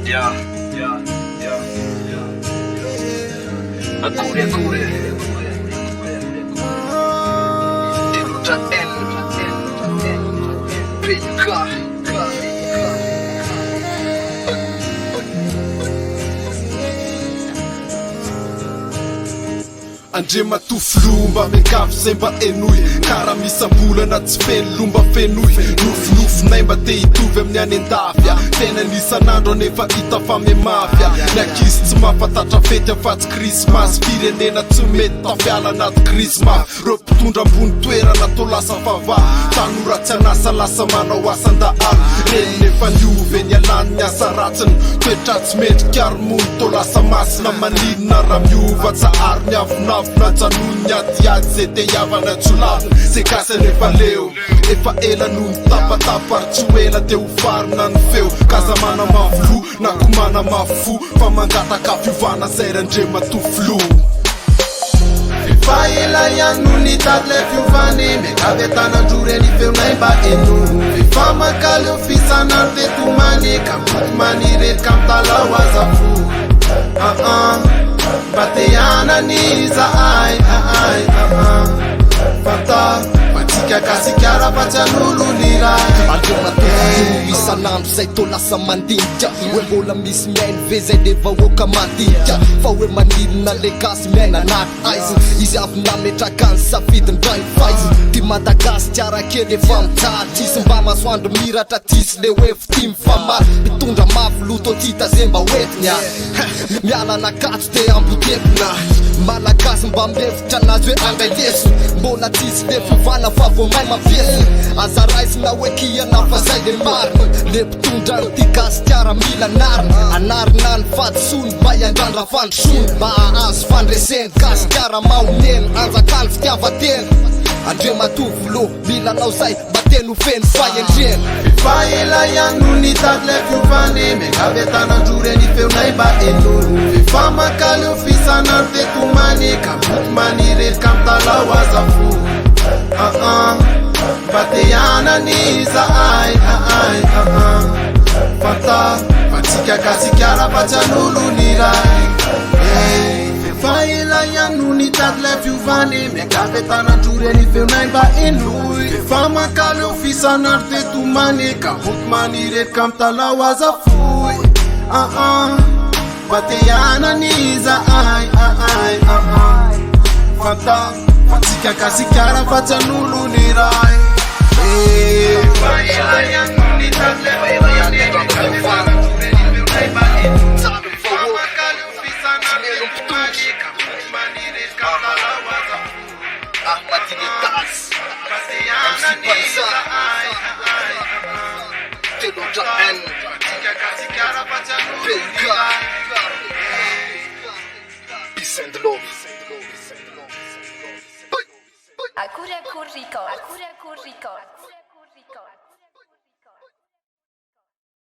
Yeah, yeah, yeah, yeah. Akure N PK Andre matofilomba miankavy zay mba enoy kara misambolana tsy feno lomba fenoy nofinofinaay mba te hitovy amin'ny any andafya tena nisan'andro anefa hita fa memafya ny ankizy tsy mafatatra fety afatsy krismasy firenena tsy mety tafiala anaty krisma reo mpitondra ambony toerana to lasa fava tanora tsy anasa lasa manao asan-dahalo reny nefa niove ny alany ny asa ratsiny toetra tsy mendrikaro-mony to lasa masina maninona raha miova tsahary ny avinavina janony adiady zay te hiavana tsolavina se kasy nefa leo efa ela no mitapatapa ary tsy ho ela te ho farina ny feo kazamana mavolo na komana mafo fa mangataka fiovana zay randre matofilo Fa ela ihany no nitady le fiovany miangavy atanandro reny feonay mba eno efa makaly eo fisanandro tetomany ka mboty manirerika mitalao azafo mba te hianany zahay fanta fatsika kasikara fa tsy an'olo ny ray Andreo matofilo isan'andro zay to lasa mandinika hoe mbola misy miainy ve zay de vahoaka mandinika fa hoe maninona le gasy miaina anaty aizy izy avy nametraka ny safidiny ray faizy ty madagasikara kely efa mitady isy mba masoandro miratra tisy le hoe fity mifamary mitondra mafy loto tita zay mba hoetiny miala anakato te ambotepina malagasy mba mlevitra anazy hoe angay leso mbola tsisy le fiovana fa vo may mapiesy aza raisina hoe kiana fa zay le marina le mpitondra ny ty gasikara mila narina anarina ny fadisony mba iandrandra fandrosony mba ahazo fandreseny gasikara maomeny anjakany fitiavatena andre matovilo milanao zay mba teno feno fahendrena fa ela ihany no nitady le fiovany miangavy atanandro reny feonay mba eno efa makaly eo fisanandro tetomany ka mboty manirerika mitalao azafo mba te hianany zahay fanta fatsika kasikara fa tsy an'olo ny ray fa ela ihany no nitady le fiovany miangavy atanandro reny feonay mba enoy efa makaly eo fisanandro tetomany ka mboty manirerika mitalao azafoy mba te hianany zahay fanta fatsika kasikara fa tsy an'olo ny ray fa ela ihany no nitady le fiovany miangavy atanandro reny feonay mba enoy efa makaly eo fisanandro tetomany ka mboty manirerika mitalao azafoy Ahmadinitas mba te hianany zahay Telondra N fatsika kasikara fa tsy an'olo ny PK ray Peace and love Akure Records.